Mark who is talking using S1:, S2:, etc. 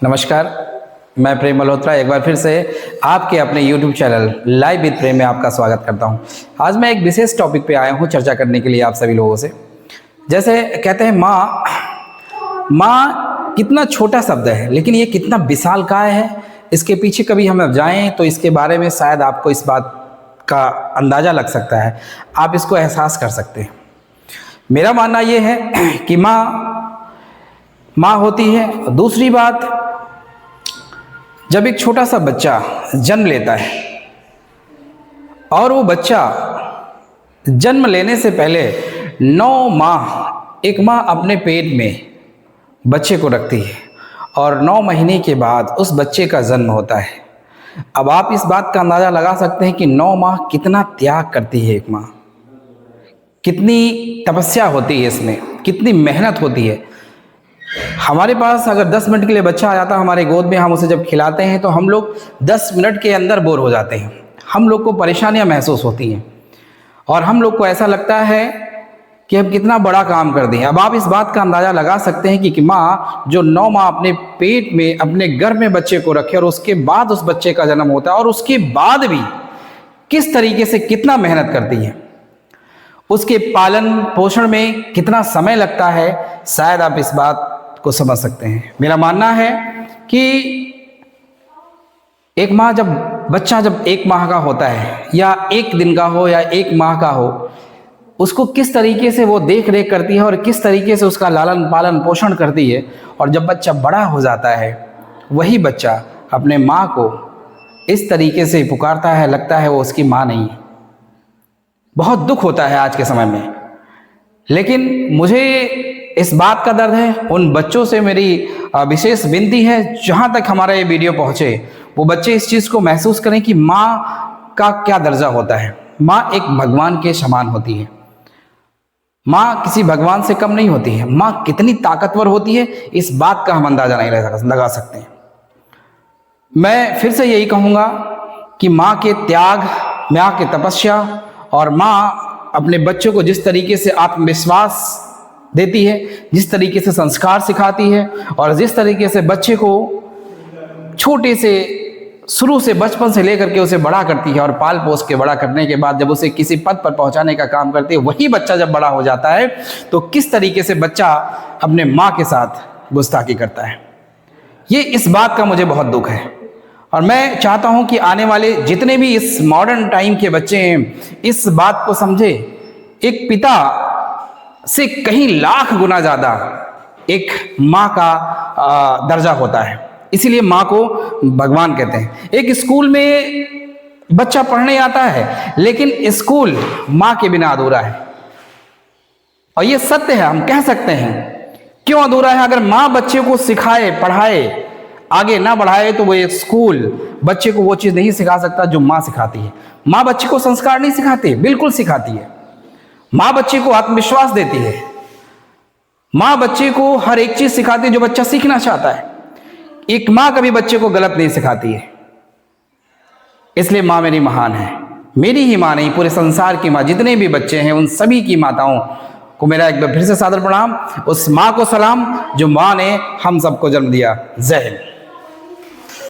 S1: नमस्कार, मैं प्रेम मल्होत्रा एक बार फिर से आपके अपने YouTube चैनल लाइव विद प्रेम में आपका स्वागत करता हूं। आज मैं एक विशेष टॉपिक पे आया हूं चर्चा करने के लिए आप सभी लोगों से। जैसे कहते हैं माँ कितना छोटा शब्द है, लेकिन ये कितना विशालकाय है। इसके पीछे कभी हम जाएं तो इसके बारे में शायद आपको इस बात का अंदाज़ा लग सकता है, आप इसको एहसास कर सकते हैं। मेरा मानना ये है कि माँ होती है। दूसरी बात, जब एक छोटा सा बच्चा जन्म लेता है और वो बच्चा जन्म लेने से पहले 9 माह एक माँ अपने पेट में बच्चे को रखती है और 9 महीने के बाद उस बच्चे का जन्म होता है। अब आप इस बात का अंदाज़ा लगा सकते हैं कि 9 माह कितना त्याग करती है एक माँ, कितनी तपस्या होती है इसमें, कितनी मेहनत होती है। हमारे पास अगर 10 मिनट के लिए बच्चा आ जाता है हमारे गोद में, हम उसे जब खिलाते हैं तो हम लोग 10 मिनट के अंदर बोर हो जाते हैं। हम लोग को परेशानियां महसूस होती हैं और हम लोग को ऐसा लगता है कि हम कितना बड़ा काम कर दें। अब आप इस बात का अंदाज़ा लगा सकते हैं कि माँ जो 9 माह अपने पेट में अपने गर्भ में बच्चे को रखे और उसके बाद उस बच्चे का जन्म होता है और उसके बाद भी किस तरीके से कितना मेहनत करती है, उसके पालन पोषण में कितना समय लगता है, शायद आप इस बात को समझ सकते हैं। मेरा मानना है कि एक माँ बच्चा जब 1 माह का होता है या 1 दिन का हो या 1 माह का हो, उसको किस तरीके से वो देख रेख करती है और किस तरीके से उसका लालन पालन पोषण करती है। और जब बच्चा बड़ा हो जाता है, वही बच्चा अपने माँ को इस तरीके से पुकारता है, लगता है वो उसकी माँ नहीं है। बहुत दुख होता है आज के समय में, लेकिन मुझे इस बात का दर्द है। उन बच्चों से मेरी विशेष विनती है, जहाँ तक हमारा ये वीडियो पहुँचे वो बच्चे इस चीज़ को महसूस करें कि माँ का क्या दर्जा होता है। माँ एक भगवान के समान होती है, माँ किसी भगवान से कम नहीं होती है। माँ कितनी ताकतवर होती है, इस बात का हम अंदाज़ा नहीं लगा सकते हैं। मैं फिर से यही कहूँगा कि माँ के त्याग, माँ के तपस्या और माँ अपने बच्चों को जिस तरीके से आत्मविश्वास देती है, जिस तरीके से संस्कार सिखाती है और जिस तरीके से बच्चे को छोटे से शुरू से बचपन से लेकर के उसे बड़ा करती है और पाल पोस के बड़ा करने के बाद जब उसे किसी पद पर पहुंचाने का काम करती है, वही बच्चा जब बड़ा हो जाता है तो किस तरीके से बच्चा अपने माँ के साथ गुस्ताखी करता है। ये इस बात का मुझे बहुत दुख है और मैं चाहता हूं कि आने वाले जितने भी इस मॉडर्न टाइम के बच्चे हैं इस बात को समझे। एक पिता से कहीं लाख गुना ज़्यादा एक माँ का दर्जा होता है, इसीलिए माँ को भगवान कहते हैं। एक स्कूल में बच्चा पढ़ने आता है, लेकिन स्कूल माँ के बिना अधूरा है और ये सत्य है, हम कह सकते हैं। क्यों अधूरा है? अगर माँ बच्चे को सिखाए, पढ़ाए, आगे ना बढ़ाए तो वो एक स्कूल बच्चे को वो चीज़ नहीं सिखा सकता जो माँ सिखाती है। माँ बच्चे को संस्कार नहीं सिखाती, बिल्कुल सिखाती है। माँ बच्चे को आत्मविश्वास देती है, माँ बच्चे को हर एक चीज सिखाती है जो बच्चा सीखना चाहता है। एक माँ कभी बच्चे को गलत नहीं सिखाती है, इसलिए माँ मेरी महान है। मेरी ही माँ नहीं, पूरे संसार की माँ, जितने भी बच्चे हैं उन सभी की माताओं को मेरा एक बार फिर से सादर प्रणाम। उस माँ को सलाम जो माँ ने हम सबको जन्म दिया। जय हिंद।